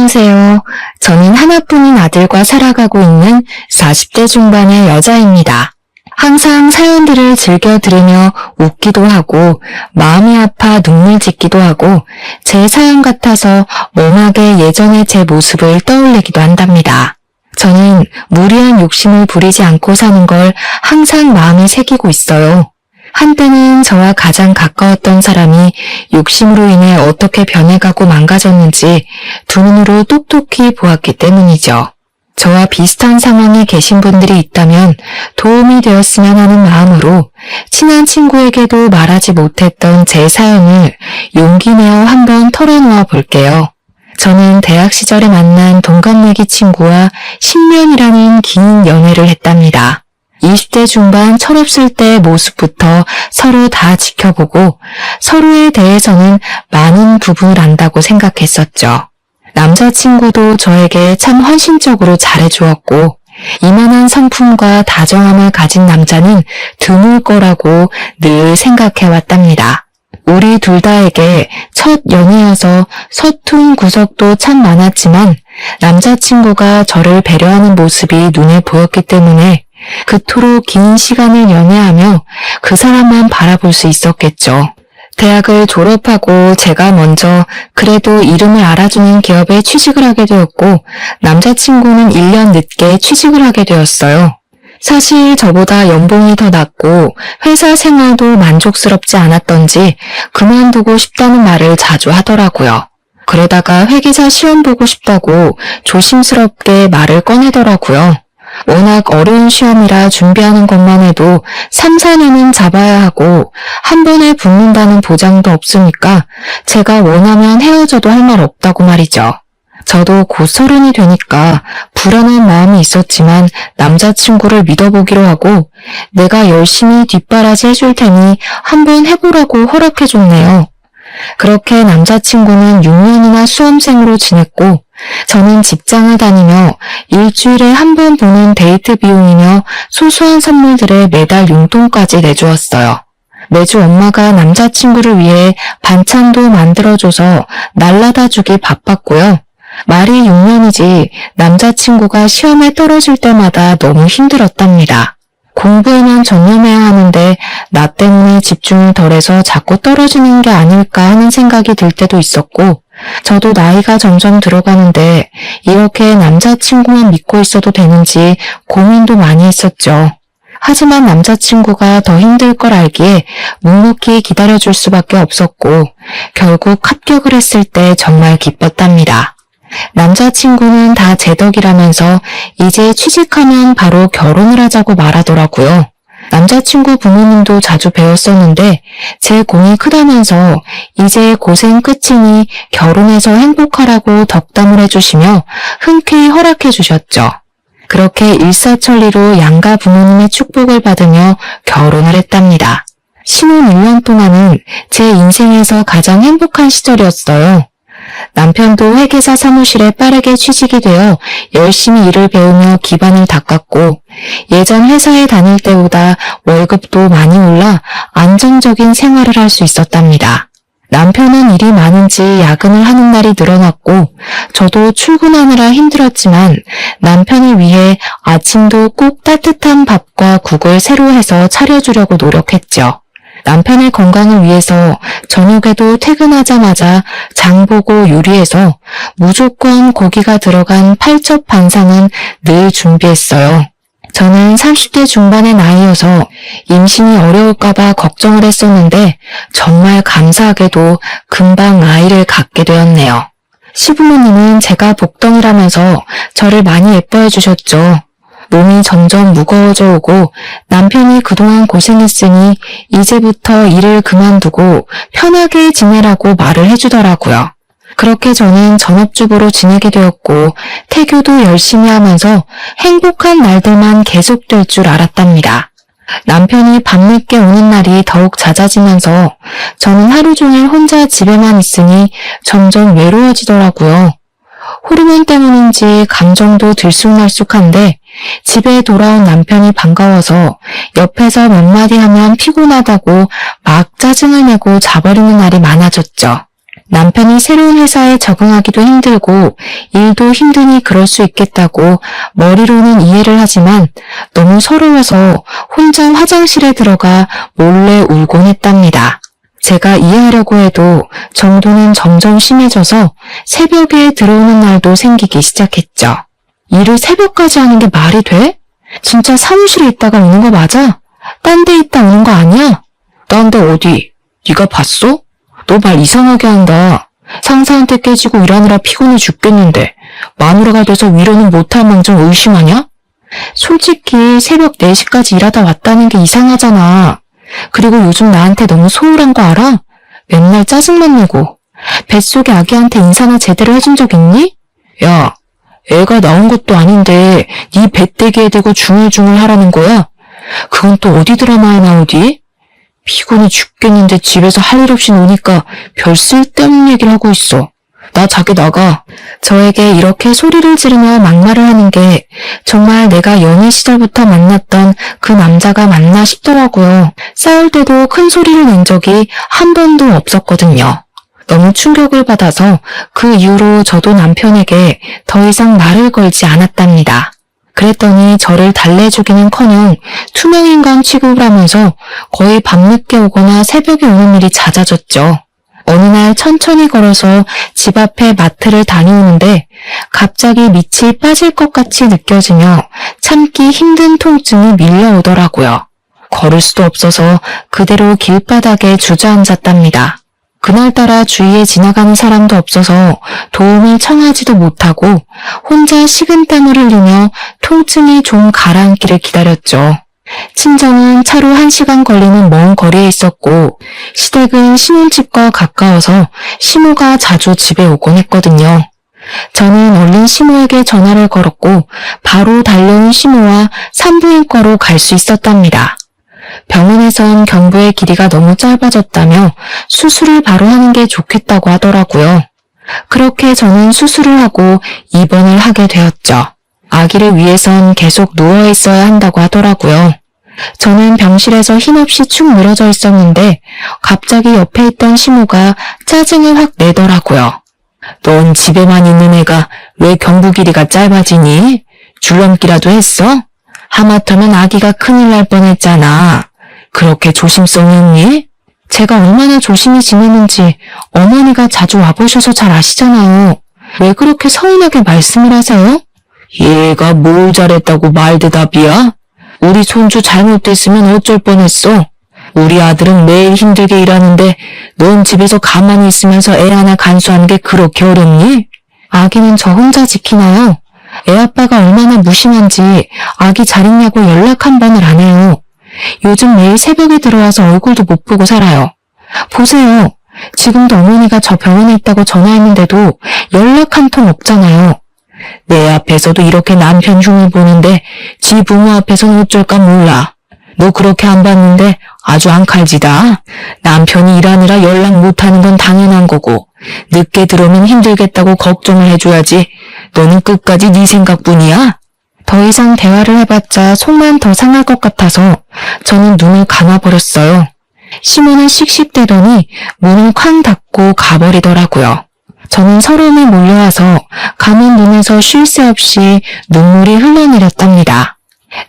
안녕하세요. 저는 하나뿐인 아들과 살아가고 있는 40대 중반의 여자입니다. 항상 사연들을 즐겨 들으며 웃기도 하고 마음이 아파 눈물 짓기도 하고 제 사연 같아서 멍하게 예전의 제 모습을 떠올리기도 한답니다. 저는 무리한 욕심을 부리지 않고 사는 걸 항상 마음에 새기고 있어요. 한때는 저와 가장 가까웠던 사람이 욕심으로 인해 어떻게 변해가고 망가졌는지 두 눈으로 똑똑히 보았기 때문이죠. 저와 비슷한 상황에 계신 분들이 있다면 도움이 되었으면 하는 마음으로 친한 친구에게도 말하지 못했던 제 사연을 용기 내어 한번 털어놓아 볼게요. 저는 대학 시절에 만난 동갑내기 친구와 10년이라는 긴 연애를 했답니다. 20대 중반 철없을 때의 모습부터 서로 다 지켜보고 서로에 대해서는 많은 부분을 안다고 생각했었죠. 남자친구도 저에게 참 헌신적으로 잘해주었고 이만한 성품과 다정함을 가진 남자는 드물 거라고 늘 생각해왔답니다. 우리 둘 다에게 첫 연애여서 서툰 구석도 참 많았지만 남자친구가 저를 배려하는 모습이 눈에 보였기 때문에 그토록 긴 시간을 연애하며 그 사람만 바라볼 수 있었겠죠. 대학을 졸업하고 제가 먼저 그래도 이름을 알아주는 기업에 취직을 하게 되었고 남자친구는 1년 늦게 취직을 하게 되었어요. 사실 저보다 연봉이 더 낮고 회사 생활도 만족스럽지 않았던지 그만두고 싶다는 말을 자주 하더라고요. 그러다가 회계사 시험 보고 싶다고 조심스럽게 말을 꺼내더라고요. 워낙 어려운 시험이라 준비하는 것만 해도 3, 4년은 잡아야 하고 한 번에 붙는다는 보장도 없으니까 제가 원하면 헤어져도 할 말 없다고 말이죠. 저도 곧 30이 되니까 불안한 마음이 있었지만 남자친구를 믿어보기로 하고 내가 열심히 뒷바라지 해줄 테니 한번 해보라고 허락해줬네요. 그렇게 남자친구는 6년이나 수험생으로 지냈고 저는 직장을 다니며 일주일에 한 번 보는 데이트 비용이며 소소한 선물들에 매달 용돈까지 내주었어요. 매주 엄마가 남자친구를 위해 반찬도 만들어줘서 날라다 주기 바빴고요. 말이 6년이지 남자친구가 시험에 떨어질 때마다 너무 힘들었답니다. 공부에만 전념해야 하는데 나 때문에 집중을 덜해서 자꾸 떨어지는 게 아닐까 하는 생각이 들 때도 있었고 저도 나이가 점점 들어가는데 이렇게 남자친구만 믿고 있어도 되는지 고민도 많이 했었죠. 하지만 남자친구가 더 힘들 걸 알기에 묵묵히 기다려줄 수밖에 없었고 결국 합격을 했을 때 정말 기뻤답니다. 남자친구는 다 제 덕이라면서 이제 취직하면 바로 결혼을 하자고 말하더라고요. 남자친구 부모님도 자주 배웠었는데 제 공이 크다면서 이제 고생 끝이니 결혼해서 행복하라고 덕담을 해주시며 흔쾌히 허락해 주셨죠. 그렇게 일사천리로 양가 부모님의 축복을 받으며 결혼을 했답니다. 신혼 1년 동안은 제 인생에서 가장 행복한 시절이었어요. 남편도 회계사 사무실에 빠르게 취직이 되어 열심히 일을 배우며 기반을 닦았고 예전 회사에 다닐 때보다 월급도 많이 올라 안정적인 생활을 할 수 있었답니다. 남편은 일이 많은지 야근을 하는 날이 늘어났고 저도 출근하느라 힘들었지만 남편을 위해 아침도 꼭 따뜻한 밥과 국을 새로 해서 차려주려고 노력했죠. 남편의 건강을 위해서 저녁에도 퇴근하자마자 장 보고 요리해서 무조건 고기가 들어간 팔첩 반상은 늘 준비했어요. 저는 30대 중반의 나이여서 임신이 어려울까봐 걱정을 했었는데 정말 감사하게도 금방 아이를 갖게 되었네요. 시부모님은 제가 복덩이라면서 저를 많이 예뻐해 주셨죠. 몸이 점점 무거워져 오고 남편이 그동안 고생했으니 이제부터 일을 그만두고 편하게 지내라고 말을 해주더라고요. 그렇게 저는 전업주부로 지내게 되었고 태교도 열심히 하면서 행복한 날들만 계속될 줄 알았답니다. 남편이 밤늦게 오는 날이 더욱 잦아지면서 저는 하루 종일 혼자 집에만 있으니 점점 외로워지더라고요. 호르몬 때문인지 감정도 들쑥날쑥한데 집에 돌아온 남편이 반가워서 옆에서 몇 마디 하면 피곤하다고 막 짜증을 내고 자버리는 날이 많아졌죠. 남편이 새로운 회사에 적응하기도 힘들고 일도 힘드니 그럴 수 있겠다고 머리로는 이해를 하지만 너무 서러워서 혼자 화장실에 들어가 몰래 울곤 했답니다. 제가 이해하려고 해도 정도는 점점 심해져서 새벽에 들어오는 날도 생기기 시작했죠. 일을 새벽까지 하는 게 말이 돼? 진짜 사무실에 있다가 오는 거 맞아? 딴 데 있다 오는 거 아니야? 딴 데 어디? 네가 봤어? 너 말 이상하게 한다. 상사한테 깨지고 일하느라 피곤해 죽겠는데 마누라가 돼서 위로는 못할 망정 의심하냐? 솔직히 새벽 4시까지 일하다 왔다는 게 이상하잖아. 그리고 요즘 나한테 너무 소홀한 거 알아? 맨날 짜증만 내고 뱃속에 아기한테 인사나 제대로 해준 적 있니? 야, 애가 나온 것도 아닌데 네 배때기에 대고 중얼중얼 하라는 거야? 그건 또 어디 드라마에 나오디? 피곤해 죽겠는데 집에서 할 일 없이 노니까 별 쓸데없는 얘기를 하고 있어. 나 자기 나가. 저에게 이렇게 소리를 지르며 막말을 하는 게 정말 내가 연애 시절부터 만났던 그 남자가 맞나 싶더라고요. 싸울 때도 큰 소리를 낸 적이 한 번도 없었거든요. 너무 충격을 받아서 그 이후로 저도 남편에게 더 이상 말을 걸지 않았답니다. 그랬더니 저를 달래주기는커녕 투명인간 취급을 하면서 거의 밤늦게 오거나 새벽에 오는 일이 잦아졌죠. 어느 날 천천히 걸어서 집 앞에 마트를 다녀오는데 갑자기 밑이 빠질 것 같이 느껴지며 참기 힘든 통증이 밀려오더라고요. 걸을 수도 없어서 그대로 길바닥에 주저앉았답니다. 그날따라 주위에 지나가는 사람도 없어서 도움을 청하지도 못하고 혼자 식은땀을 흘리며 통증이 좀 가라앉기를 기다렸죠. 친정은 차로 1시간 걸리는 먼 거리에 있었고 시댁은 신혼집과 가까워서 시모가 자주 집에 오곤 했거든요. 저는 얼른 시모에게 전화를 걸었고 바로 달려온 시모와 산부인과로 갈 수 있었답니다. 병원에선 경부의 길이가 너무 짧아졌다며 수술을 바로 하는 게 좋겠다고 하더라고요. 그렇게 저는 수술을 하고 입원을 하게 되었죠. 아기를 위해선 계속 누워 있어야 한다고 하더라고요. 저는 병실에서 힘없이 축 늘어져 있었는데 갑자기 옆에 있던 시모가 짜증을 확 내더라고요. 넌 집에만 있는 애가 왜 경부 길이가 짧아지니? 줄넘기라도 했어? 하마터면 아기가 큰일 날 뻔했잖아. 그렇게 조심성이 없니? 제가 얼마나 조심히 지내는지 어머니가 자주 와보셔서 잘 아시잖아요. 왜 그렇게 서운하게 말씀을 하세요? 얘가 뭘 잘했다고 말대답이야? 우리 손주 잘못됐으면 어쩔 뻔했어. 우리 아들은 매일 힘들게 일하는데 넌 집에서 가만히 있으면서 애 하나 간수하는 게 그렇게 어렵니? 아기는 저 혼자 지키나요? 애 아빠가 얼마나 무심한지 아기 잘 있냐고 연락 한 번을 안 해요. 요즘 매일 새벽에 들어와서 얼굴도 못 보고 살아요. 보세요. 지금도 어머니가 저 병원에 있다고 전화했는데도 연락 한 통 없잖아요. 내 앞에서도 이렇게 남편 흉을 보는데 지 부모 앞에서는 어쩔까 몰라. 너 그렇게 안 봤는데 아주 앙칼지다. 남편이 일하느라 연락 못하는 건 당연한 거고 늦게 들어오면 힘들겠다고 걱정을 해줘야지. 너는 끝까지 네 생각뿐이야? 더 이상 대화를 해봤자 속만 더 상할 것 같아서 저는 눈을 감아버렸어요. 시모는 씩씩대더니 문을 쾅 닫고 가버리더라고요. 저는 서러움에 몰려와서 감은 눈에서 쉴 새 없이 눈물이 흘러내렸답니다.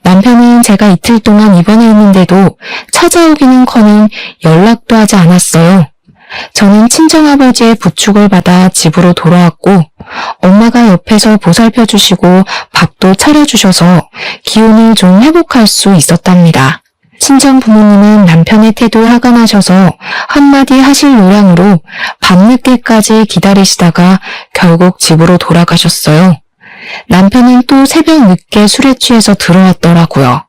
남편은 제가 이틀 동안 입원해 있는데도 찾아오기는커녕 연락도 하지 않았어요. 저는 친정아버지의 부축을 받아 집으로 돌아왔고 엄마가 옆에서 보살펴 주시고 밥도 차려주셔서 기운을 좀 회복할 수 있었답니다. 친정 부모님은 남편의 태도에 화가 나셔서 한마디 하실 요량으로 밤늦게까지 기다리시다가 결국 집으로 돌아가셨어요. 남편은 또 새벽 늦게 술에 취해서 들어왔더라고요.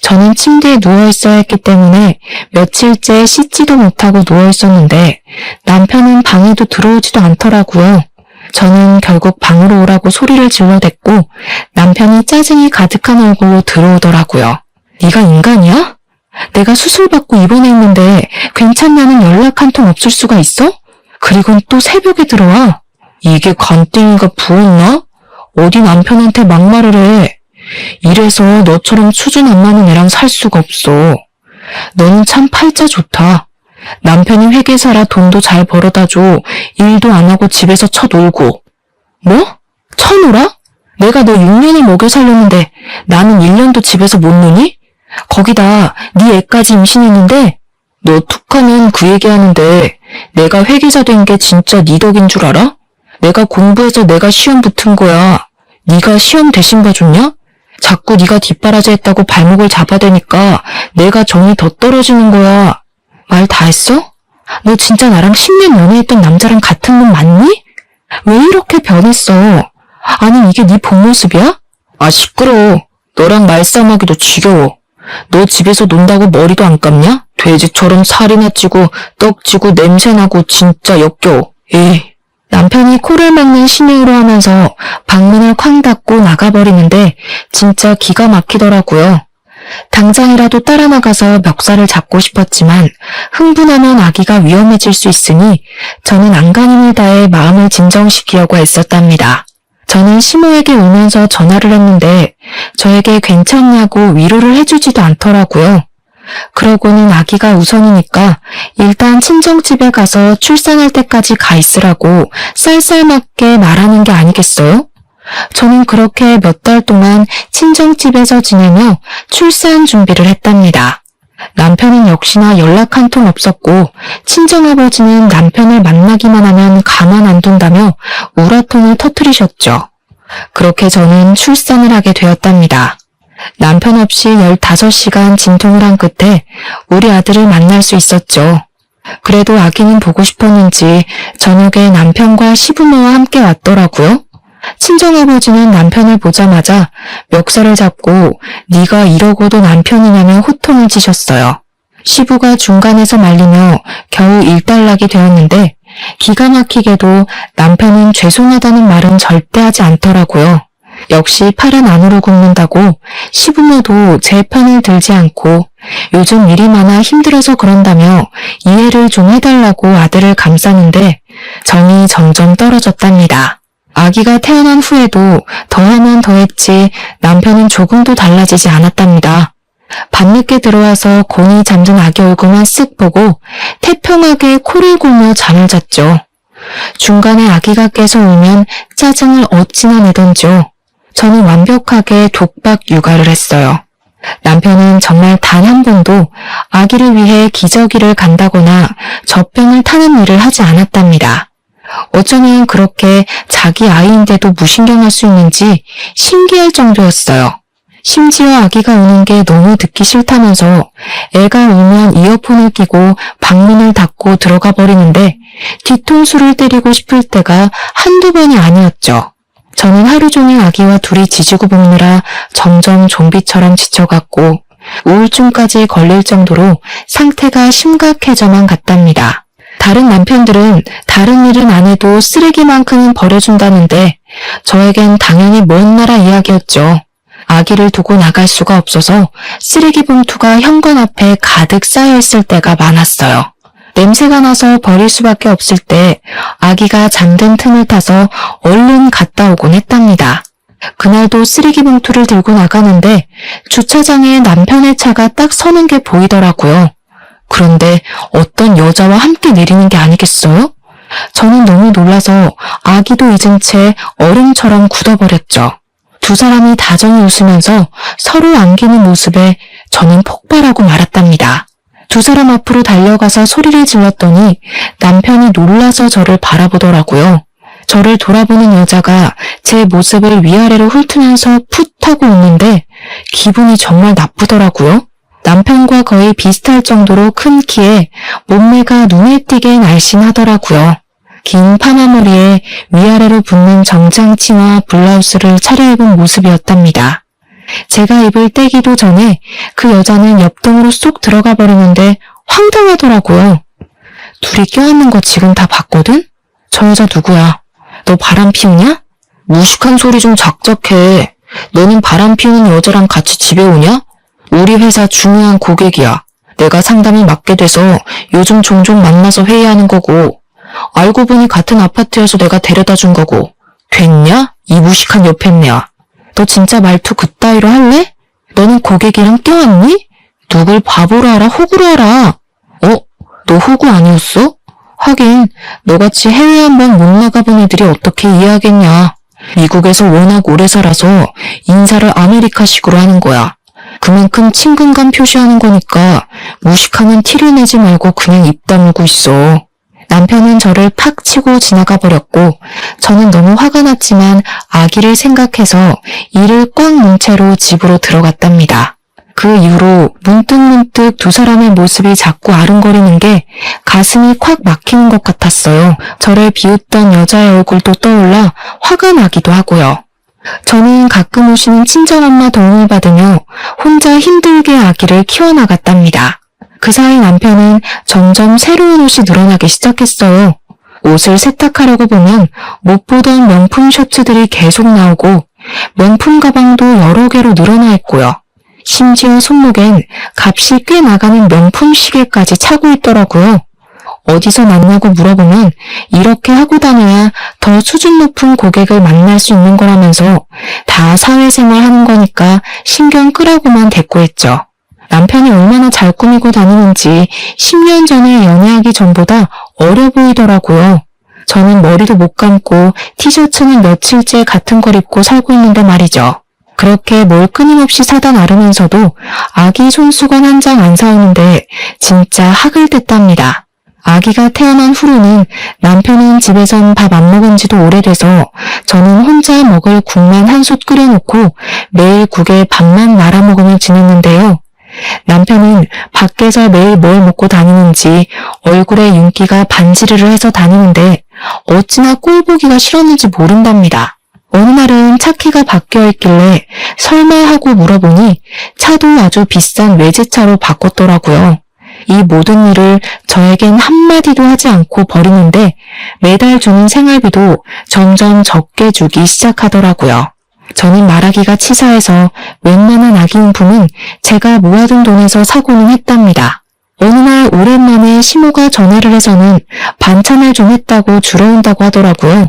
저는 침대에 누워있어야 했기 때문에 며칠째 씻지도 못하고 누워있었는데 남편은 방에도 들어오지도 않더라고요. 저는 결국 방으로 오라고 소리를 질러댔고 남편이 짜증이 가득한 얼굴로 들어오더라고요. 네가 인간이야? 내가 수술받고 입원해 있는데 괜찮냐는 연락 한 통 없을 수가 있어? 그리곤 또 새벽에 들어와. 이게 간땡이가 부었나? 어디 남편한테 막말을 해. 이래서 너처럼 수준 안 맞는 애랑 살 수가 없어. 너는 참 팔자 좋다. 남편이 회계사라 돈도 잘 벌어다 줘. 일도 안 하고 집에서 쳐놀고. 뭐? 쳐놀아? 내가 너 6년을 먹여 살렸는데 나는 1년도 집에서 못 노니? 거기다 네 애까지 임신했는데 너 툭하면 그 얘기하는데 내가 회계사 된 게 진짜 네 덕인 줄 알아? 내가 공부해서 내가 시험 붙은 거야. 네가 시험 대신 봐줬냐? 자꾸 네가 뒷바라지 했다고 발목을 잡아대니까 내가 정이 더 떨어지는 거야. 말 다 했어? 너 진짜 나랑 10년 연애했던 남자랑 같은 놈 맞니? 왜 이렇게 변했어? 아니 이게 네 본 모습이야? 아 시끄러워. 너랑 말싸움하기도 지겨워. 너 집에서 논다고 머리도 안 감냐? 돼지처럼 살이나 찌고 떡지고 냄새나고 진짜 역겨워. 에이. 남편이 코를 막는 신용으로 하면서 방문을 쾅 닫고 나가버리는데 진짜 기가 막히더라고요. 당장이라도 따라 나가서 멱살을 잡고 싶었지만 흥분하면 아기가 위험해질 수 있으니 저는 안간힘을 다해 마음을 진정시키려고 애썼답니다. 저는 시모에게 울면서 전화를 했는데 저에게 괜찮냐고 위로를 해주지도 않더라고요. 그러고는 아기가 우선이니까 일단 친정집에 가서 출산할 때까지 가 있으라고 쌀쌀맞게 말하는 게 아니겠어요? 저는 그렇게 몇 달 동안 친정집에서 지내며 출산 준비를 했답니다. 남편은 역시나 연락 한 통 없었고 친정아버지는 남편을 만나기만 하면 가만 안 둔다며 우라통을 터뜨리셨죠. 그렇게 저는 출산을 하게 되었답니다. 남편 없이 15시간 진통을 한 끝에 우리 아들을 만날 수 있었죠. 그래도 아기는 보고 싶었는지 저녁에 남편과 시부모와 함께 왔더라고요. 친정아버지는 남편을 보자마자 멱살을 잡고 네가 이러고도 남편이냐며 호통을 치셨어요. 시부가 중간에서 말리며 겨우 일단락이 되었는데 기가 막히게도 남편은 죄송하다는 말은 절대 하지 않더라고요. 역시 팔은 안으로 굽는다고 시부모도 제 편을 들지 않고 요즘 일이 많아 힘들어서 그런다며 이해를 좀 해달라고 아들을 감싸는데 정이 점점 떨어졌답니다. 아기가 태어난 후에도 더하면 더했지 남편은 조금도 달라지지 않았답니다. 밤늦게 들어와서 곤히 잠든 아기 얼굴만 쓱 보고 태평하게 코를 골며 잠을 잤죠. 중간에 아기가 깨서 울면 짜증을 어찌나 내던지요. 저는 완벽하게 독박 육아를 했어요. 남편은 정말 단 한 번도 아기를 위해 기저귀를 간다거나 젖병을 타는 일을 하지 않았답니다. 어쩌면 그렇게 자기 아이인데도 무신경할 수 있는지 신기할 정도였어요. 심지어 아기가 우는 게 너무 듣기 싫다면서 애가 울면 이어폰을 끼고 방문을 닫고 들어가 버리는데 뒤통수를 때리고 싶을 때가 한두 번이 아니었죠. 저는 하루 종일 아기와 둘이 지지고 볶느라 점점 좀비처럼 지쳐갔고 우울증까지 걸릴 정도로 상태가 심각해져만 갔답니다. 다른 남편들은 다른 일은 안 해도 쓰레기만큼은 버려준다는데 저에겐 당연히 먼 나라 이야기였죠. 아기를 두고 나갈 수가 없어서 쓰레기 봉투가 현관 앞에 가득 쌓여있을 때가 많았어요. 냄새가 나서 버릴 수밖에 없을 때 아기가 잠든 틈을 타서 얼른 갔다 오곤 했답니다. 그날도 쓰레기 봉투를 들고 나가는데 주차장에 남편의 차가 딱 서는 게 보이더라고요. 그런데 어떤 여자와 함께 내리는 게 아니겠어요? 저는 너무 놀라서 아기도 잊은 채 얼음처럼 굳어버렸죠. 두 사람이 다정히 웃으면서 서로 안기는 모습에 저는 폭발하고 말았답니다. 두 사람 앞으로 달려가서 소리를 질렀더니 남편이 놀라서 저를 바라보더라고요. 저를 돌아보는 여자가 제 모습을 위아래로 훑으면서 풋 하고 웃는데 기분이 정말 나쁘더라고요. 남편과 거의 비슷할 정도로 큰 키에 몸매가 눈에 띄게 날씬하더라고요. 긴 파마머리에 위아래로 붙는 정장 치마 블라우스를 차려입은 모습이었답니다. 제가 입을 떼기도 전에 그 여자는 옆동으로 쏙 들어가 버리는데 황당하더라고요. 둘이 껴안는 거 지금 다 봤거든? 저 여자 누구야? 너 바람 피우냐? 무식한 소리 좀 작작해. 너는 바람 피우는 여자랑 같이 집에 오냐? 우리 회사 중요한 고객이야. 내가 상담을 맡게 돼서 요즘 종종 만나서 회의하는 거고 알고 보니 같은 아파트여서 내가 데려다 준 거고 됐냐? 이 무식한 여팻네야. 너 진짜 말투 그따위로 할래? 너는 고객이랑 껴안니? 누굴 바보로 알아? 호구로 알아? 너 호구 아니었어? 하긴 너같이 해외 한번 못 나가본 애들이 어떻게 이해하겠냐. 미국에서 워낙 오래 살아서 인사를 아메리카식으로 하는 거야. 그만큼 친근감 표시하는 거니까 무식하는 티를 내지 말고 그냥 입 다물고 있어. 남편은 저를 팍 치고 지나가 버렸고 저는 너무 화가 났지만 아기를 생각해서 이를 꽉 문 채로 집으로 들어갔답니다. 그 이후로 문득문득 두 사람의 모습이 자꾸 아른거리는 게 가슴이 콱 막히는 것 같았어요. 저를 비웃던 여자의 얼굴도 떠올라 화가 나기도 하고요. 저는 가끔 오시는 친정엄마 도움을 받으며 혼자 힘들게 아기를 키워나갔답니다. 그 사이 남편은 점점 새로운 옷이 늘어나기 시작했어요. 옷을 세탁하려고 보면 못 보던 명품 셔츠들이 계속 나오고 명품 가방도 여러 개로 늘어나 있고요. 심지어 손목엔 값이 꽤 나가는 명품 시계까지 차고 있더라고요. 어디서 났냐고 물어보면 이렇게 하고 다녀야 더 수준 높은 고객을 만날 수 있는 거라면서 다 사회생활 하는 거니까 신경 끄라고만 대꾸했죠. 남편이 얼마나 잘 꾸미고 다니는지 10년 전에 연애하기 전보다 어려 보이더라고요. 저는 머리도 못 감고 티셔츠는 며칠째 같은 걸 입고 살고 있는데 말이죠. 그렇게 뭘 끊임없이 사다 나르면서도 아기 손수건 한 장 안 사오는데 진짜 학을 댔답니다. 아기가 태어난 후로는 남편은 집에선 밥 안 먹은 지도 오래돼서 저는 혼자 먹을 국만 한 솥 끓여놓고 매일 국에 밥만 말아 먹으며 지냈는데요. 남편은 밖에서 매일 뭘 먹고 다니는지 얼굴에 윤기가 반지르르 해서 다니는데 어찌나 꼴 보기가 싫었는지 모른답니다. 어느 날은 차 키가 바뀌어 있길래 설마 하고 물어보니 차도 아주 비싼 외제차로 바꿨더라고요. 이 모든 일을 저에겐 한마디도 하지 않고 버리는데 매달 주는 생활비도 점점 적게 주기 시작하더라고요. 저는 말하기가 치사해서 웬만한 아기용품은 제가 모아둔 돈에서 사고는 했답니다. 어느 날 오랜만에 시모가 전화를 해서는 반찬을 좀 했다고 주러 온다고 하더라고요.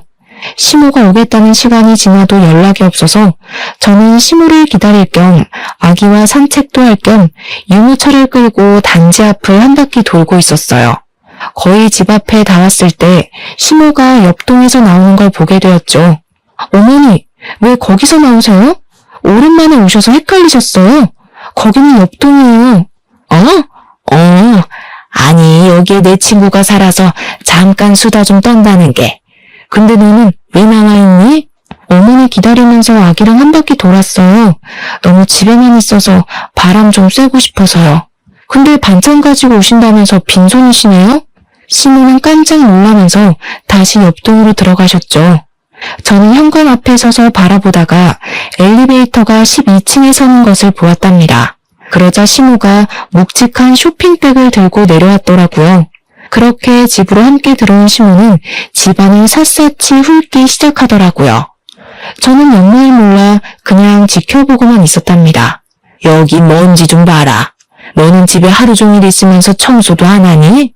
시모가 오겠다는 시간이 지나도 연락이 없어서 저는 시모를 기다릴 겸 아기와 산책도 할 겸 유모차를 끌고 단지 앞을 한 바퀴 돌고 있었어요. 거의 집 앞에 닿았을 때 시모가 옆동에서 나오는 걸 보게 되었죠. 어머니, 왜 거기서 나오세요? 오랜만에 오셔서 헷갈리셨어요. 거기는 옆동이에요. 아니 여기에 내 친구가 살아서 잠깐 수다 좀 떤다는 게. 근데 너는 왜 나와 있니? 어머니 기다리면서 아기랑 한 바퀴 돌았어요. 너무 집에만 있어서 바람 좀 쐬고 싶어서요. 근데 반찬 가지고 오신다면서 빈손이시네요? 시모는 깜짝 놀라면서 다시 옆동으로 들어가셨죠. 저는 현관 앞에 서서 바라보다가 엘리베이터가 12층에 서는 것을 보았답니다. 그러자 시모가 묵직한 쇼핑백을 들고 내려왔더라고요. 그렇게 집으로 함께 들어온 시모는 집안을 샅샅이 훑기 시작하더라고요. 저는 영문을 몰라 그냥 지켜보고만 있었답니다. 여기 먼지 좀 봐라. 너는 집에 하루 종일 있으면서 청소도 안 하니?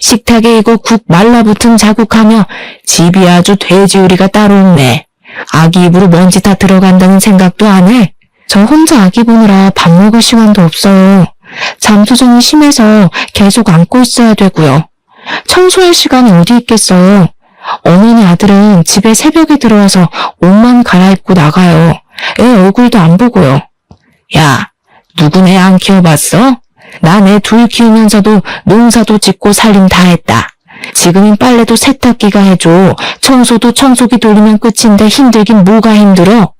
식탁에 이거 국 말라붙은 자국하며 집이 아주 돼지우리가 따로 없네. 아기 입으로 먼지 다 들어간다는 생각도 안 해? 저 혼자 아기 보느라 밥 먹을 시간도 없어요. 잠수정이 심해서 계속 안고 있어야 되고요. 청소할 시간이 어디 있겠어요. 어머니 아들은 집에 새벽에 들어와서 옷만 갈아입고 나가요. 애 얼굴도 안 보고요. 야, 누구네 안 키워봤어? 난 애 둘 키우면서도 농사도 짓고 살림 다 했다. 지금은 빨래도 세탁기가 해줘. 청소도 청소기 돌리면 끝인데 힘들긴 뭐가 힘들어?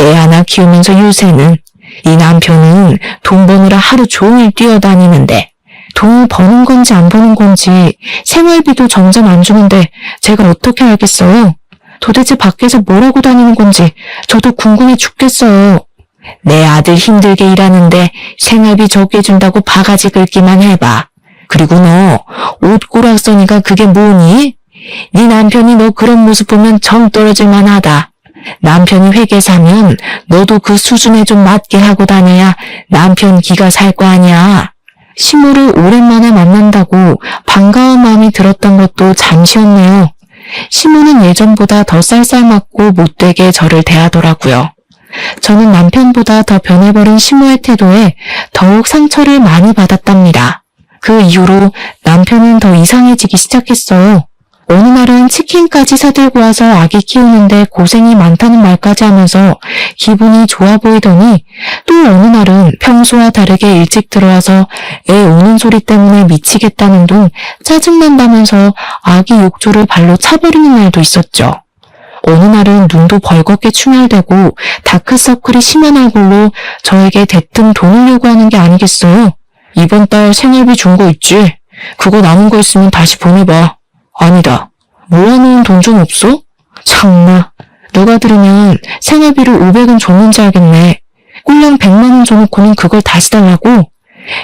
애 하나 키우면서 요새는 이 남편은 돈 버느라 하루 종일 뛰어다니는데 돈을 버는 건지 안 버는 건지 생활비도 점점 안 주는데 제가 어떻게 알겠어요? 도대체 밖에서 뭘 하고 다니는 건지 저도 궁금해 죽겠어요. 내 아들 힘들게 일하는데 생활비 적게 준다고 바가지 긁기만 해봐. 그리고 너 옷고락서니가 그게 뭐니? 네 남편이 너 그런 모습 보면 정 떨어질 만하다. 남편이 회계사면 너도 그 수준에 좀 맞게 하고 다녀야 남편 기가 살 거 아니야. 시모를 오랜만에 만난다고 반가운 마음이 들었던 것도 잠시였네요. 시모는 예전보다 더 쌀쌀맞고 못되게 저를 대하더라고요. 저는 남편보다 더 변해버린 시모의 태도에 더욱 상처를 많이 받았답니다. 그 이후로 남편은 더 이상해지기 시작했어요. 어느 날은 치킨까지 사들고 와서 아기 키우는데 고생이 많다는 말까지 하면서 기분이 좋아 보이더니 또 어느 날은 평소와 다르게 일찍 들어와서 애 우는 소리 때문에 미치겠다는 둥 짜증난다면서 아기 욕조를 발로 차버리는 날도 있었죠. 어느 날은 눈도 벌겋게 충혈되고 다크서클이 심한 얼굴로 저에게 대뜸 돈을 요구하는 게 아니겠어요? 이번 달 생활비 준 거 있지? 그거 남은 거 있으면 다시 보내봐. 아니다. 모아놓은 돈 좀 없어? 참나. 누가 들으면 생활비를 500은 줬는지 알겠네. 꼴랑 100만 원 줘놓고는 그걸 다시 달라고?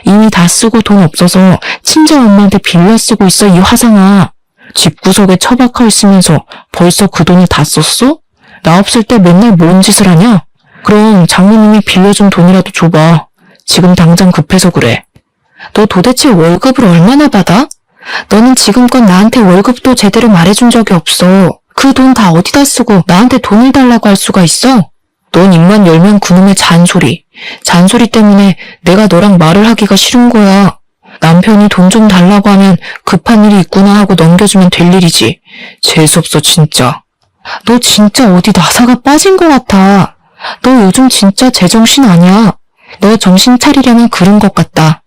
이미 다 쓰고 돈 없어서 친정 엄마한테 빌려 쓰고 있어, 이 화상아. 집구석에 처박혀 있으면서 벌써 그 돈을 다 썼어? 나 없을 때 맨날 뭔 짓을 하냐? 그럼 장모님이 빌려준 돈이라도 줘봐. 지금 당장 급해서 그래. 너 도대체 월급을 얼마나 받아? 너는 지금껏 나한테 월급도 제대로 말해준 적이 없어. 그 돈 다 어디다 쓰고 나한테 돈을 달라고 할 수가 있어? 넌 입만 열면 그놈의 잔소리. 잔소리 때문에 내가 너랑 말을 하기가 싫은 거야. 남편이 돈 좀 달라고 하면 급한 일이 있구나 하고 넘겨주면 될 일이지. 재수없어 진짜. 너 진짜 어디 나사가 빠진 것 같아. 너 요즘 진짜 제정신 아니야. 너 정신 차리려면 그런 것 같다.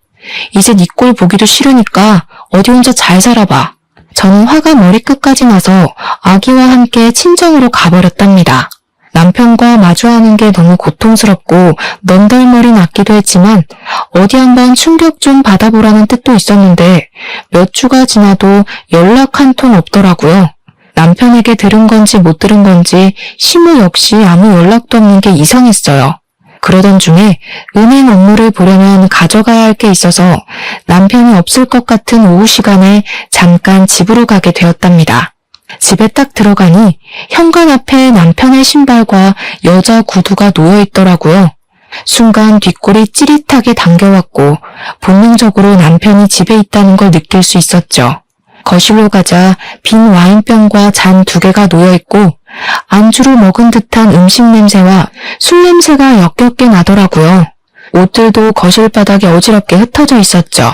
이제 네 꼴 보기도 싫으니까 어디 혼자 잘 살아봐. 저는 화가 머리끝까지 나서 아기와 함께 친정으로 가버렸답니다. 남편과 마주하는 게 너무 고통스럽고 넌덜머리 났기도 했지만 어디 한번 충격 좀 받아보라는 뜻도 있었는데 몇 주가 지나도 연락 한 통 없더라고요. 남편에게 들은 건지 못 들은 건지 시모 역시 아무 연락도 없는 게 이상했어요. 그러던 중에 은행 업무를 보려면 가져가야 할 게 있어서 남편이 없을 것 같은 오후 시간에 잠깐 집으로 가게 되었답니다. 집에 딱 들어가니 현관 앞에 남편의 신발과 여자 구두가 놓여 있더라고요. 순간 뒷골이 찌릿하게 당겨왔고 본능적으로 남편이 집에 있다는 걸 느낄 수 있었죠. 거실로 가자 빈 와인병과 잔 2개가 놓여있고 안주로 먹은 듯한 음식 냄새와 술 냄새가 역겹게 나더라고요. 옷들도 거실 바닥에 어지럽게 흩어져 있었죠.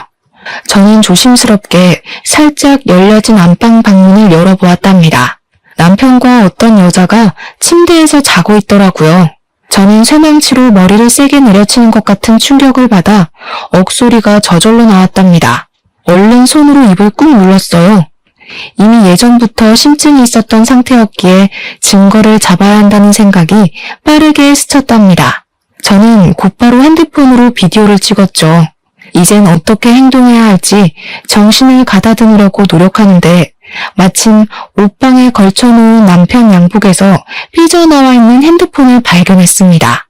저는 조심스럽게 살짝 열려진 안방 방문을 열어보았답니다. 남편과 어떤 여자가 침대에서 자고 있더라고요. 저는 쇠망치로 머리를 세게 내려치는 것 같은 충격을 받아 억소리가 저절로 나왔답니다. 얼른 손으로 입을 꾹 눌렀어요. 이미 예전부터 심증이 있었던 상태였기에 증거를 잡아야 한다는 생각이 빠르게 스쳤답니다. 저는 곧바로 핸드폰으로 비디오를 찍었죠. 이젠 어떻게 행동해야 할지 정신을 가다듬으려고 노력하는데 마침 옷방에 걸쳐놓은 남편 양복에서 삐져나와 있는 핸드폰을 발견했습니다.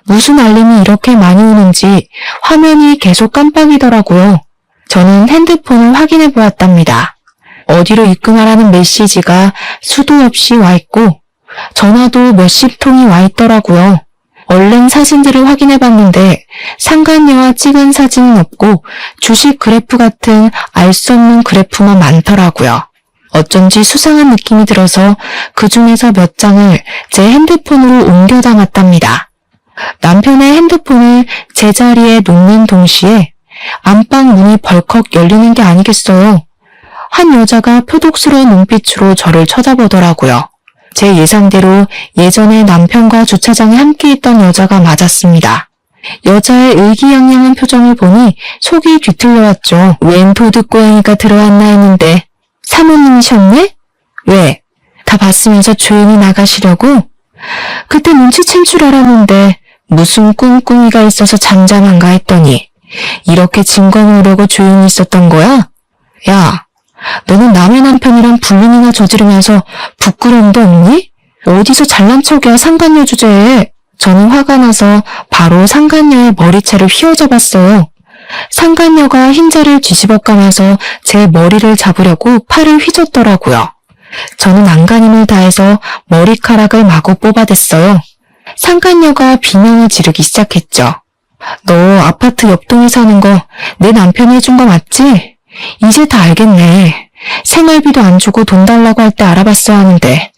무슨 알림이 이렇게 많이 오는지 화면이 계속 깜빡이더라고요. 저는 핸드폰을 확인해 보았답니다. 어디로 입금하라는 메시지가 수도 없이 와 있고 전화도 몇십 통이 와 있더라고요. 얼른 사진들을 확인해 봤는데 상간녀와 찍은 사진은 없고 주식 그래프 같은 알 수 없는 그래프만 많더라고요. 어쩐지 수상한 느낌이 들어서 그 중에서 몇 장을 제 핸드폰으로 옮겨 담았답니다. 남편의 핸드폰을 제자리에 놓는 동시에 안방 문이 벌컥 열리는 게 아니겠어요. 한 여자가 표독스러운 눈빛으로 저를 쳐다보더라고요. 제 예상대로 예전에 남편과 주차장에 함께 있던 여자가 맞았습니다. 여자의 의기양양한 표정을 보니 속이 뒤틀려왔죠. 웬 도둑고양이가 들어왔나 했는데 사모님이셨네? 왜? 다 봤으면서 조용히 나가시려고? 그때 눈치챈 줄 알았는데 무슨 꿍꿍이가 있어서 잠잠한가 했더니 이렇게 증거 모으려고 조용히 있었던 거야? 야, 너는 남의 남편이랑 불륜이나 저지르면서 부끄러움도 없니? 어디서 잘난 척이야 상간녀 주제에. 저는 화가 나서 바로 상간녀의 머리채를 휘어잡았어요. 상간녀가 흰자를 뒤집어 까면서 제 머리를 잡으려고 팔을 휘젓더라고요. 저는 안간힘을 다해서 머리카락을 마구 뽑아댔어요. 상간녀가 비명을 지르기 시작했죠. 너 아파트 옆동에 사는 거 내 남편이 해준 거 맞지? 이제 다 알겠네. 생활비도 안 주고 돈 달라고 할 때 알아봤어야 하는데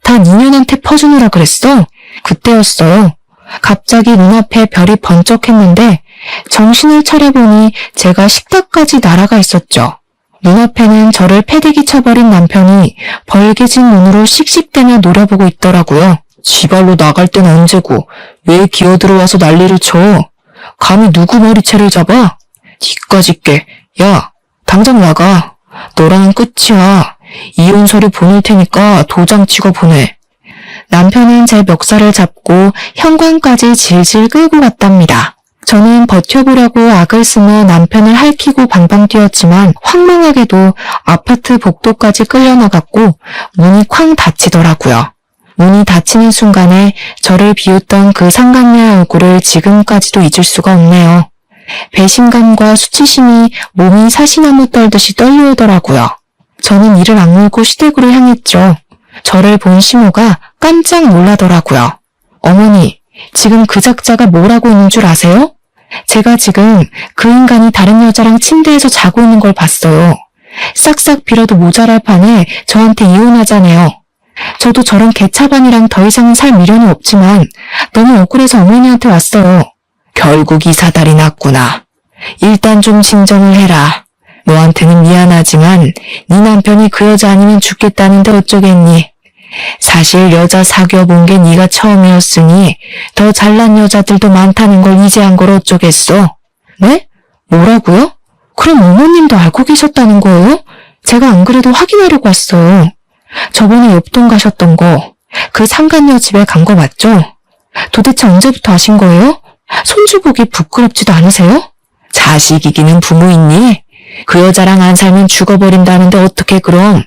다 니년한테 퍼주느라 그랬어? 그때였어요. 갑자기 눈앞에 별이 번쩍했는데 정신을 차려보니 제가 식탁까지 날아가 있었죠. 눈앞에는 저를 패대기 쳐버린 남편이 벌개진 눈으로 씩씩대며 노려보고 있더라고요. 지발로 나갈 땐 언제고 왜 기어들어와서 난리를 쳐? 감히 누구 머리채를 잡아? 니까짓 게. 야, 당장 나가. 너랑은 끝이야. 이혼 서류 보낼 테니까 도장 찍어 보내. 남편은 제 멱살을 잡고 현관까지 질질 끌고 갔답니다. 저는 버텨보려고 악을 쓰며 남편을 핥히고 방방 뛰었지만 황망하게도 아파트 복도까지 끌려나갔고 문이 쾅 닫히더라고요. 문이 닫히는 순간에 저를 비웃던 그 상간녀의 얼굴을 지금까지도 잊을 수가 없네요. 배신감과 수치심이 몸이 사시나무 떨듯이 떨려오더라고요. 저는 이를 악물고 시댁으로 향했죠. 저를 본 시모가 깜짝 놀라더라고요. 어머니, 지금 그 작자가 뭘 하고 있는 줄 아세요? 제가 지금 그 인간이 다른 여자랑 침대에서 자고 있는 걸 봤어요. 싹싹 빌어도 모자랄 판에 저한테 이혼하자네요. 저도 저런 개차반이랑 더 이상은 살 미련이 없지만 너무 억울해서 어머니한테 왔어요. 결국 이 사달이 났구나. 일단 좀 진정을 해라. 너한테는 미안하지만 네 남편이 그 여자 아니면 죽겠다는데 어쩌겠니? 사실 여자 사귀어본 게 네가 처음이었으니 더 잘난 여자들도 많다는 걸 이제 한 걸 어쩌겠어? 네? 뭐라고요? 그럼 어머님도 알고 계셨다는 거예요? 제가 안 그래도 확인하려고 왔어요. 저번에 옆동 가셨던 거, 그 상간녀 집에 간 거 맞죠? 도대체 언제부터 아신 거예요? 손주 보기 부끄럽지도 않으세요? 자식 이기는 부모 있니? 그 여자랑 안 살면 죽어버린다는데 어떻게 그럼?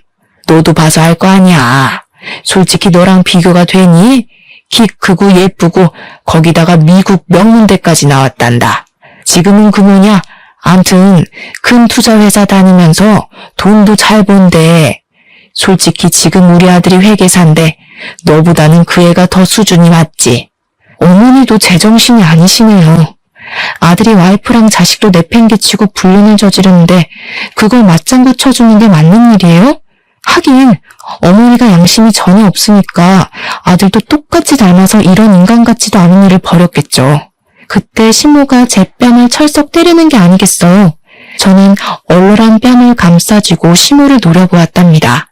너도 봐서 알 거 아니야. 솔직히 너랑 비교가 되니? 키 크고 예쁘고 거기다가 미국 명문대까지 나왔단다. 지금은 그 뭐냐? 암튼 큰 투자회사 다니면서 돈도 잘 번대. 솔직히 지금 우리 아들이 회계사인데 너보다는 그 애가 더 수준이 맞지. 어머니도 제정신이 아니시네요. 아들이 와이프랑 자식도 내팽개치고 불륜을 저지르는데 그걸 맞장구 쳐주는 게 맞는 일이에요? 하긴 어머니가 양심이 전혀 없으니까 아들도 똑같이 닮아서 이런 인간 같지도 않은 일을 벌였겠죠. 그때 시모가 제 뺨을 철썩 때리는 게 아니겠어요. 저는 얼얼한 뺨을 감싸쥐고 시모를 노려보았답니다.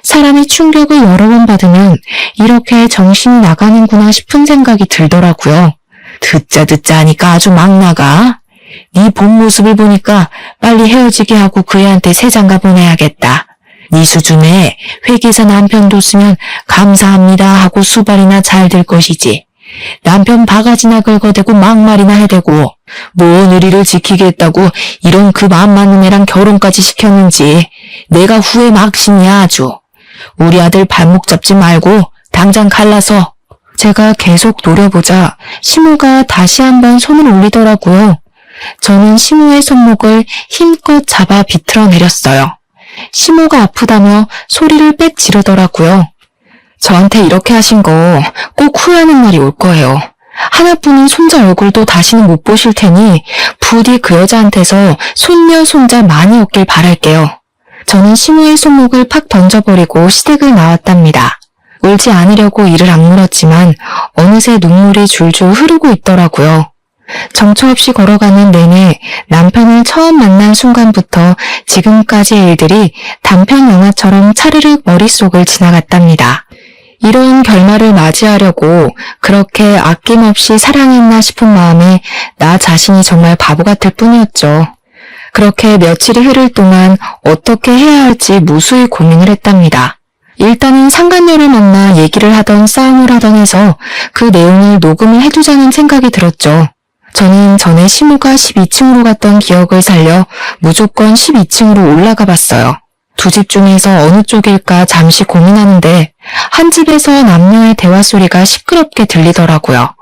사람이 충격을 여러 번 받으면 이렇게 정신이 나가는구나 싶은 생각이 들더라고요. 듣자 하니까 아주 막 나가. 네 본 모습을 보니까 빨리 헤어지게 하고 그 애한테 새 장가 보내야겠다. 네 수준에 회계사 남편 뒀으면 감사합니다 하고 수발이나 잘 될 것이지. 남편 바가지나 긁어대고 막말이나 해대고 뭔 의리를 지키겠다고 이런 급 안 맞는 애랑 결혼까지 시켰는지 내가 후회 막신이야 아주. 우리 아들 발목 잡지 말고 당장 갈라서. 제가 계속 노려보자 시모가 다시 한번 손을 올리더라고요. 저는 시모의 손목을 힘껏 잡아 비틀어 내렸어요. 시모가 아프다며 소리를 빽 지르더라고요. 저한테 이렇게 하신 거 꼭 후회하는 날이 올 거예요. 하나뿐인 손자 얼굴도 다시는 못 보실 테니 부디 그 여자한테서 손녀 손자 많이 얻길 바랄게요. 저는 시모의 손목을 팍 던져버리고 시댁을 나왔답니다. 울지 않으려고 이를 악물었지만 어느새 눈물이 줄줄 흐르고 있더라고요. 정처 없이 걸어가는 내내 남편을 처음 만난 순간부터 지금까지의 일들이 단편 영화처럼 차르륵 머릿속을 지나갔답니다. 이런 결말을 맞이하려고 그렇게 아낌없이 사랑했나 싶은 마음에 나 자신이 정말 바보 같을 뿐이었죠. 그렇게 며칠이 흐를 동안 어떻게 해야 할지 무수히 고민을 했답니다. 일단은 상간녀를 만나 얘기를 하던 싸움을 하던 해서 그 내용을 녹음을 해두자는 생각이 들었죠. 저는 전에 시모가 12층으로 갔던 기억을 살려 무조건 12층으로 올라가 봤어요. 두 집 중에서 어느 쪽일까 잠시 고민하는데 한 집에서 남녀의 대화 소리가 시끄럽게 들리더라고요.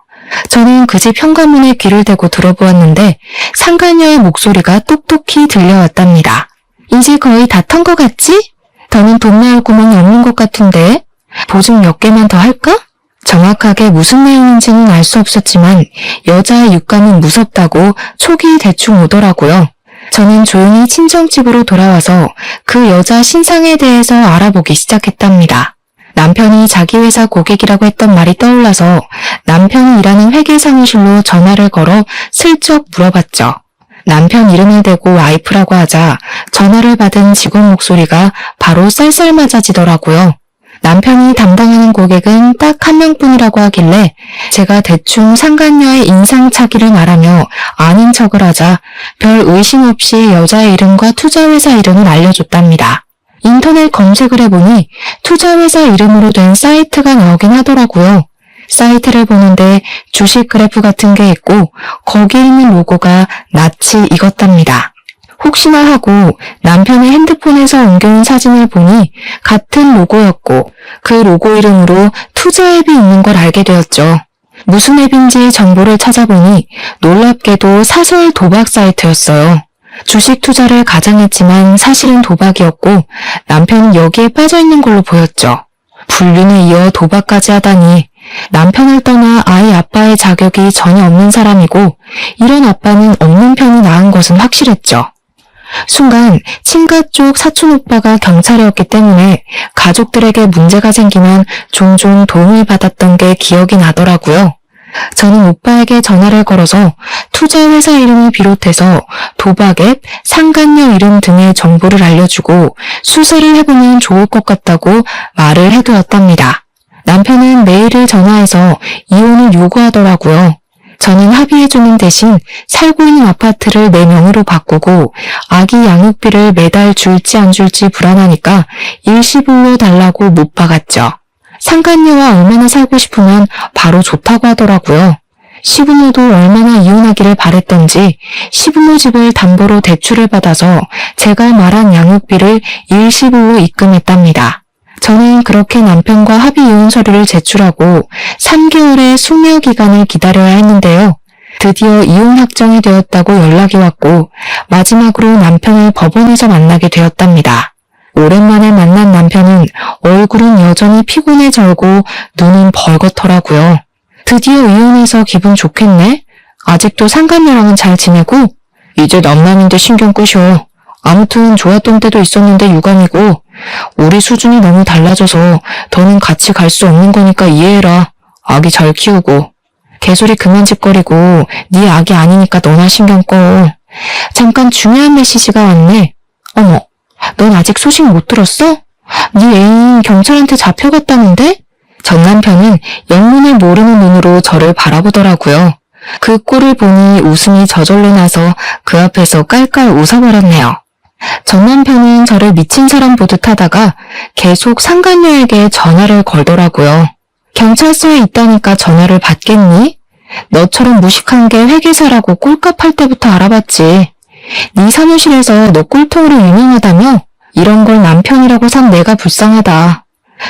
저는 그 집 현관문에 귀를 대고 들어보았는데 상간녀의 목소리가 똑똑히 들려왔답니다. 이제 거의 다 턴 것 같지? 더는 돈 나올 구멍이 없는 것 같은데 보증 몇 개만 더 할까? 정확하게 무슨 내용인지는 알 수 없었지만 여자의 육감은 무섭다고 촉이 대충 오더라고요. 저는 조용히 친정집으로 돌아와서 그 여자 신상에 대해서 알아보기 시작했답니다. 남편이 자기 회사 고객이라고 했던 말이 떠올라서 남편이 일하는 회계 사무실로 전화를 걸어 슬쩍 물어봤죠. 남편 이름을 대고 와이프라고 하자 전화를 받은 직원 목소리가 바로 쌀쌀맞아지더라고요. 남편이 담당하는 고객은 딱 한 명뿐이라고 하길래 제가 대충 상간녀의 인상착의를 말하며 아닌 척을 하자 별 의심 없이 여자의 이름과 투자회사 이름을 알려줬답니다. 인터넷 검색을 해보니 투자회사 이름으로 된 사이트가 나오긴 하더라고요. 사이트를 보는데 주식 그래프 같은 게 있고 거기에 있는 로고가 낯이 익었답니다. 혹시나 하고 남편의 핸드폰에서 옮겨온 사진을 보니 같은 로고였고 그 로고 이름으로 투자 앱이 있는 걸 알게 되었죠. 무슨 앱인지 정보를 찾아보니 놀랍게도 사설 도박 사이트였어요. 주식 투자를 가장했지만 사실은 도박이었고 남편은 여기에 빠져있는 걸로 보였죠. 불륜에 이어 도박까지 하다니 남편을 떠나 아이 아빠의 자격이 전혀 없는 사람이고 이런 아빠는 없는 편이 나은 것은 확실했죠. 순간 친가 쪽 사촌 오빠가 경찰이었기 때문에 가족들에게 문제가 생기면 종종 도움을 받았던 게 기억이 나더라고요. 저는 오빠에게 전화를 걸어서 투자회사 이름을 비롯해서 도박 앱, 상간녀 이름 등의 정보를 알려주고 수사를 해보면 좋을 것 같다고 말을 해두었답니다. 남편은 메일을 전화해서 이혼을 요구하더라고요. 저는 합의해주는 대신 살고 있는 아파트를 내 명의로 바꾸고 아기 양육비를 매달 줄지 안 줄지 불안하니까 일시불로 달라고 못 박았죠. 상간녀와 얼마나 살고 싶으면 바로 좋다고 하더라고요. 시부모도 얼마나 이혼하기를 바랬던지 시부모 집을 담보로 대출을 받아서 제가 말한 양육비를 일시불로 입금했답니다. 저는 그렇게 남편과 합의 이혼 서류를 제출하고 3개월의 수명 기간을 기다려야 했는데요. 드디어 이혼 확정이 되었다고 연락이 왔고 마지막으로 남편을 법원에서 만나게 되었답니다. 오랜만에 만난 남편은 얼굴은 여전히 피곤해 절고 눈은 벌겋더라고요. 드디어 이혼해서 기분 좋겠네? 아직도 상간녀랑은 잘 지내고? 이제 남남인데 신경 끄셔. 아무튼 좋았던 때도 있었는데 유감이고 우리 수준이 너무 달라져서 더는 같이 갈 수 없는 거니까 이해해라. 아기 잘 키우고. 개소리 그만 짓거리고 네 아기 아니니까 너나 신경 꺼. 잠깐 중요한 메시지가 왔네. 어머, 넌 아직 소식 못 들었어? 네 애인 경찰한테 잡혀갔다는데? 전 남편은 영문을 모르는 눈으로 저를 바라보더라고요. 그 꼴을 보니 웃음이 저절로 나서 그 앞에서 깔깔 웃어버렸네요. 전 남편은 저를 미친 사람 보듯 하다가 계속 상간녀에게 전화를 걸더라고요. 경찰서에 있다니까 전화를 받겠니? 너처럼 무식한 게 회계사라고 꼴값 할 때부터 알아봤지. 네 사무실에서 너 꼴통으로 유명하다며? 이런 걸 남편이라고 산 내가 불쌍하다.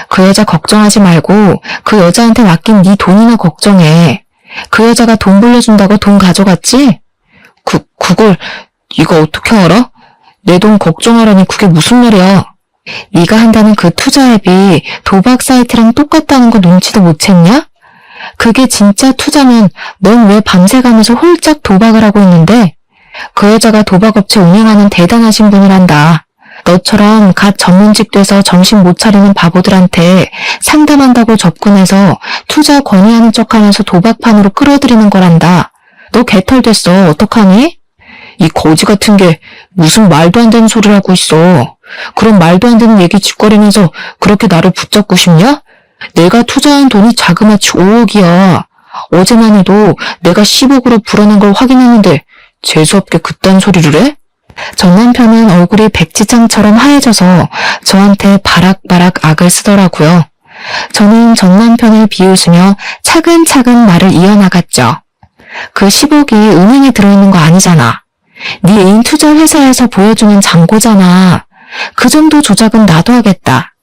그 여자 걱정하지 말고 그 여자한테 맡긴 네 돈이나 걱정해. 그 여자가 돈 불려준다고 돈 가져갔지? 그걸 네가 어떻게 알아? 내 돈 걱정하라니 그게 무슨 말이야. 네가 한다는 그 투자 앱이 도박 사이트랑 똑같다는 거 눈치도 못 챘냐? 그게 진짜 투자면 넌 왜 밤새 가면서 홀짝 도박을 하고 있는데? 그 여자가 도박업체 운영하는 대단하신 분이란다. 너처럼 갓 전문직 돼서 정신 못 차리는 바보들한테 상담한다고 접근해서 투자 권유하는 척하면서 도박판으로 끌어들이는 거란다. 너 개털됐어. 어떡하니? 이 거지 같은 게 무슨 말도 안 되는 소리를 하고 있어. 그런 말도 안 되는 얘기 짓거리면서 그렇게 나를 붙잡고 싶냐? 내가 투자한 돈이 자그마치 5억이야. 어제만 해도 내가 10억으로 불어난 걸 확인했는데 재수없게 그딴 소리를 해? 전 남편은 얼굴이 백지장처럼 하얘져서 저한테 바락바락 악을 쓰더라고요. 저는 전 남편을 비웃으며 차근차근 말을 이어나갔죠. 그 10억이 은행에 들어있는 거 아니잖아. 네 애인 투자 회사에서 보여주는 잔고잖아. 그 정도 조작은 나도 하겠다.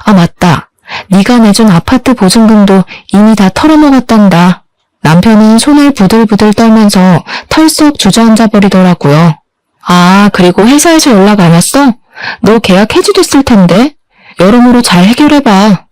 아 맞다. 네가 내준 아파트 보증금도 이미 다 털어먹었단다. 남편은 손을 부들부들 떨면서 털썩 주저앉아 버리더라고요. 아 그리고 회사에서 연락 안 왔어? 너 계약 해지됐을 텐데. 여러모로 잘 해결해봐.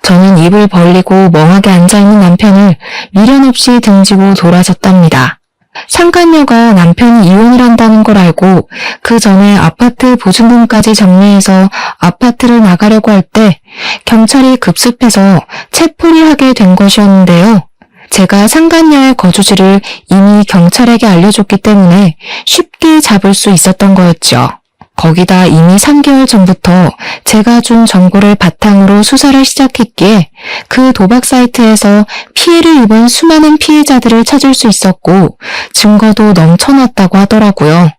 저는 입을 벌리고 멍하게 앉아있는 남편을 미련 없이 등지고 돌아섰답니다. 상간녀가 남편이 이혼을 한다는 걸 알고 그 전에 아파트 보증금까지 정리해서 아파트를 나가려고 할 때 경찰이 급습해서 체포를 하게 된 것이었는데요. 제가 상간녀의 거주지를 이미 경찰에게 알려줬기 때문에 쉽게 잡을 수 있었던 거였죠. 거기다 이미 3개월 전부터 제가 준 정보를 바탕으로 수사를 시작했기에 그 도박 사이트에서 피해를 입은 수많은 피해자들을 찾을 수 있었고 증거도 넘쳐났다고 하더라고요.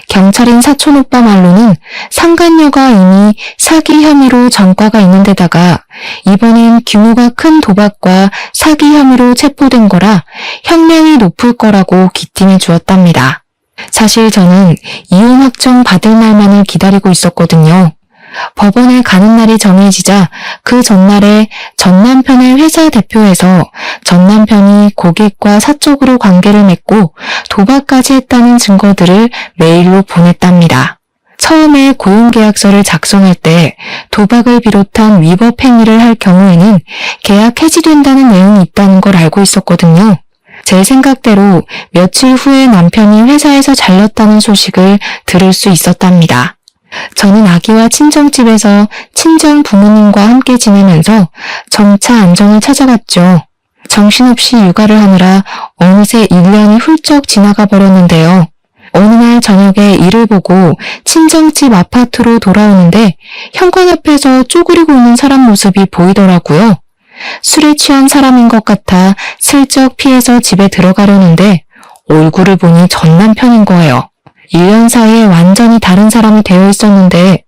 경찰인 사촌오빠 말로는 상간녀가 이미 사기 혐의로 전과가 있는 데다가 이번엔 규모가 큰 도박과 사기 혐의로 체포된 거라 형량이 높을 거라고 기팀해 주었답니다. 사실 저는 이혼 확정 받을 날만을 기다리고 있었거든요. 법원에 가는 날이 정해지자 그 전날에 전 남편의 회사 대표에서 전 남편이 고객과 사적으로 관계를 맺고 도박까지 했다는 증거들을 메일로 보냈답니다. 처음에 고용계약서를 작성할 때 도박을 비롯한 위법 행위를 할 경우에는 계약 해지된다는 내용이 있다는 걸 알고 있었거든요. 제 생각대로 며칠 후에 남편이 회사에서 잘렸다는 소식을 들을 수 있었답니다. 저는 아기와 친정집에서 친정 부모님과 함께 지내면서 점차 안정을 찾아갔죠. 정신없이 육아를 하느라 어느새 1년이 훌쩍 지나가 버렸는데요. 어느 날 저녁에 일을 보고 친정집 아파트로 돌아오는데 현관 앞에서 쪼그리고 있는 사람 모습이 보이더라고요. 술에 취한 사람인 것 같아 슬쩍 피해서 집에 들어가려는데 얼굴을 보니 전 남편인 거예요. 1년 사이에 완전히 다른 사람이 되어 있었는데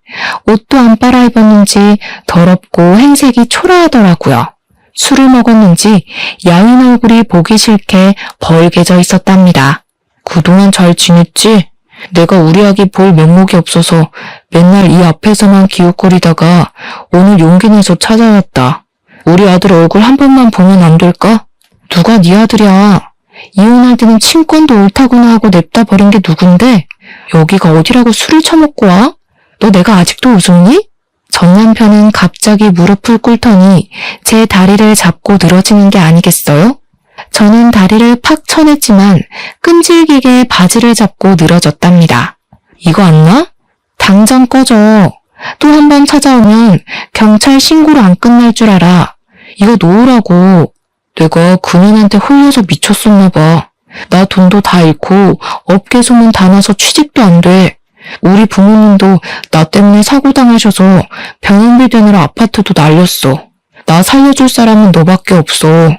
옷도 안 빨아입었는지 더럽고 행색이 초라하더라고요. 술을 먹었는지 야윈 얼굴이 보기 싫게 벌개져 있었답니다. 그동안 잘 지냈지? 내가 우리 아기 볼 면목이 없어서 맨날 이 앞에서만 기웃거리다가 오늘 용기 내서 찾아왔다. 우리 아들 얼굴 한 번만 보면 안 될까? 누가 네 아들이야? 이혼할 때는 친권도 옳다구나 하고 냅다 버린 게 누군데? 여기가 어디라고 술을 처먹고 와? 너 내가 아직도 웃었니? 전 남편은 갑자기 무릎을 꿇더니 제 다리를 잡고 늘어지는 게 아니겠어요? 저는 다리를 팍 쳐냈지만 끈질기게 바지를 잡고 늘어졌답니다. 이거 안 나? 당장 꺼져. 또 한 번 찾아오면 경찰 신고로 안 끝날 줄 알아. 이거 놓으라고. 내가 그년한테 홀려서 미쳤었나 봐. 나 돈도 다 잃고 업계 소문 다 나서 취직도 안 돼. 우리 부모님도 나 때문에 사고 당하셔서 병원비 되느라 아파트도 날렸어. 나 살려줄 사람은 너밖에 없어.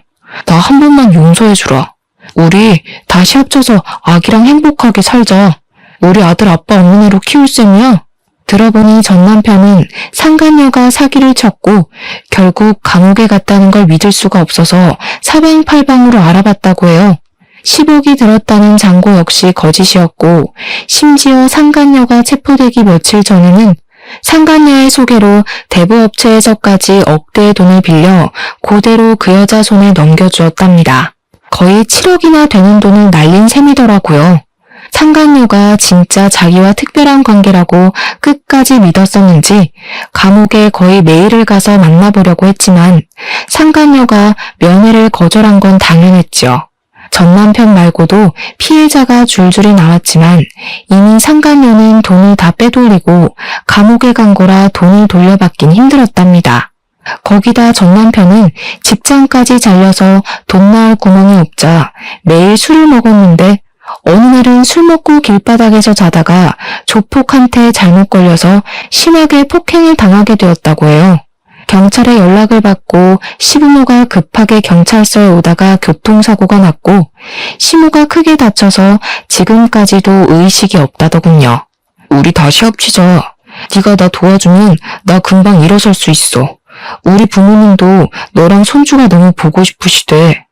나 한 번만 용서해주라. 우리 다시 합쳐서 아기랑 행복하게 살자. 우리 아들 아빠 없는 애로 키울 셈이야. 들어보니 전 남편은 상간녀가 사기를 쳤고 결국 감옥에 갔다는 걸 믿을 수가 없어서 사방팔방으로 알아봤다고 해요. 10억이 들었다는 장고 역시 거짓이었고 심지어 상간녀가 체포되기 며칠 전에는 상간녀의 소개로 대부업체에서까지 억대의 돈을 빌려 그대로 그 여자 손에 넘겨주었답니다. 거의 7억이나 되는 돈을 날린 셈이더라고요. 상간녀가 진짜 자기와 특별한 관계라고 끝까지 믿었었는지 감옥에 거의 매일을 가서 만나보려고 했지만 상간녀가 면회를 거절한 건 당연했죠. 전 남편 말고도 피해자가 줄줄이 나왔지만 이미 상간녀는 돈을 다 빼돌리고 감옥에 간 거라 돈을 돌려받긴 힘들었답니다. 거기다 전 남편은 직장까지 잘려서 돈 나올 구멍이 없자 매일 술을 먹었는데 어느 날은 술 먹고 길바닥에서 자다가 조폭한테 잘못 걸려서 심하게 폭행을 당하게 되었다고 해요. 경찰에 연락을 받고 시부모가 급하게 경찰서에 오다가 교통사고가 났고 시모가 크게 다쳐서 지금까지도 의식이 없다더군요. 우리 다시 합치자. 네가 나 도와주면 나 금방 일어설 수 있어. 우리 부모님도 너랑 손주가 너무 보고 싶으시대.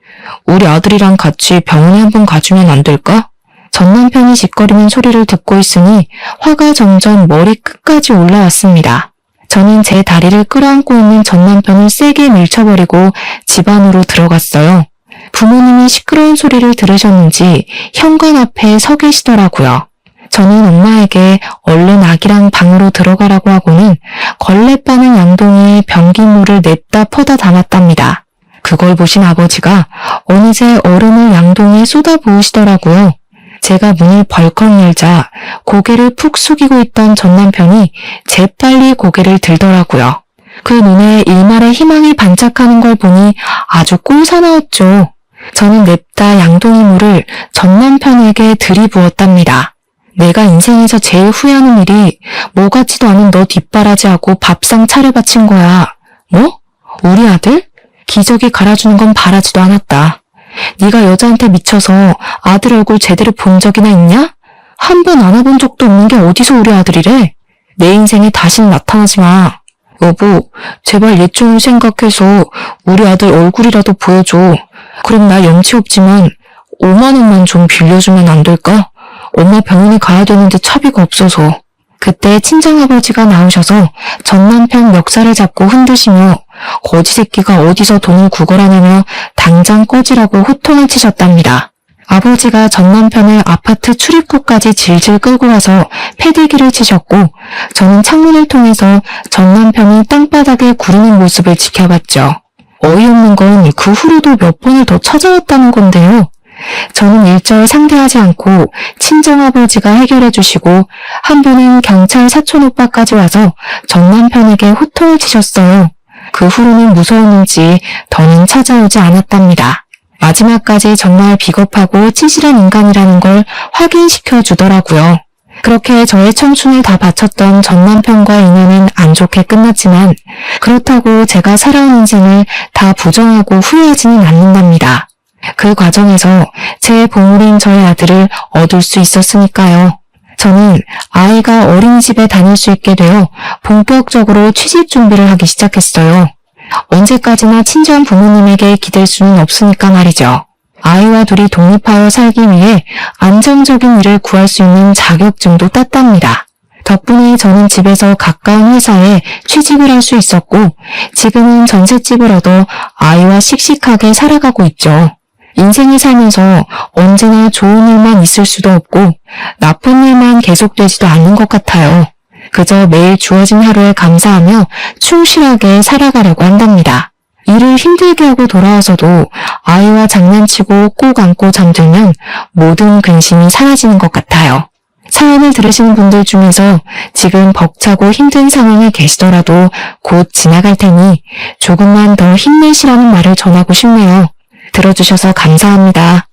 우리 아들이랑 같이 병원에 한번 가주면 안 될까? 전 남편이 짓거리는 소리를 듣고 있으니 화가 점점 머리 끝까지 올라왔습니다. 저는 제 다리를 끌어안고 있는 전 남편을 세게 밀쳐버리고 집 안으로 들어갔어요. 부모님이 시끄러운 소리를 들으셨는지 현관 앞에 서 계시더라고요. 저는 엄마에게 얼른 아기랑 방으로 들어가라고 하고는 걸레 빠는 양동이에 변기물을 냅다 퍼다 담았답니다. 그걸 보신 아버지가 어느새 얼음을 양동이에 쏟아부으시더라고요. 제가 문을 벌컥 열자 고개를 푹 숙이고 있던 전 남편이 재빨리 고개를 들더라고요. 그 눈에 일말의 희망이 반짝하는 걸 보니 아주 꼴사나웠죠. 저는 냅다 양동이물을 전 남편에게 들이부었답니다. 내가 인생에서 제일 후회하는 일이 뭐 같지도 않은 너 뒷바라지하고 밥상 차려바친 거야. 뭐? 우리 아들? 기저귀 갈아주는 건 바라지도 않았다. 네가 여자한테 미쳐서 아들 얼굴 제대로 본 적이나 있냐? 한 번 안아본 적도 없는 게 어디서 우리 아들이래? 내 인생에 다신 나타나지 마. 여보, 제발 예종을 생각해서 우리 아들 얼굴이라도 보여줘. 그럼 나 염치 없지만 5만 원만 좀 빌려주면 안 될까? 엄마 병원에 가야 되는데 차비가 없어서. 그때 친정아버지가 나오셔서 전 남편 멱살을 잡고 흔드시며 거지 새끼가 어디서 돈을 구걸하냐며 당장 꺼지라고 호통을 치셨답니다. 아버지가 전 남편을 아파트 출입구까지 질질 끌고 와서 패대기를 치셨고 저는 창문을 통해서 전 남편이 땅바닥에 구르는 모습을 지켜봤죠. 어이없는 건 그 후로도 몇 번을 더 찾아왔다는 건데요. 저는 일절 상대하지 않고 친정아버지가 해결해 주시고 한 분은 경찰 사촌 오빠까지 와서 전 남편에게 호통을 치셨어요. 그 후로는 무서웠는지 더는 찾아오지 않았답니다. 마지막까지 정말 비겁하고 치실한 인간이라는 걸 확인시켜 주더라고요. 그렇게 저의 청춘을 다 바쳤던 전 남편과의 인연은 안 좋게 끝났지만 그렇다고 제가 살아온 인생을 다 부정하고 후회하지는 않는답니다. 그 과정에서 제 보물인 저의 아들을 얻을 수 있었으니까요. 저는 아이가 어린이집에 다닐 수 있게 되어 본격적으로 취직 준비를 하기 시작했어요. 언제까지나 친정 부모님에게 기댈 수는 없으니까 말이죠. 아이와 둘이 독립하여 살기 위해 안정적인 일을 구할 수 있는 자격증도 땄답니다. 덕분에 저는 집에서 가까운 회사에 취직을 할 수 있었고 지금은 전셋집을 얻어 아이와 씩씩하게 살아가고 있죠. 인생을 살면서 언제나 좋은 일만 있을 수도 없고 나쁜 일만 계속되지도 않는 것 같아요. 그저 매일 주어진 하루에 감사하며 충실하게 살아가려고 한답니다. 일을 힘들게 하고 돌아와서도 아이와 장난치고 꼭 안고 잠들면 모든 근심이 사라지는 것 같아요. 사연을 들으시는 분들 중에서 지금 벅차고 힘든 상황에 계시더라도 곧 지나갈 테니 조금만 더 힘내시라는 말을 전하고 싶네요. 들어주셔서 감사합니다.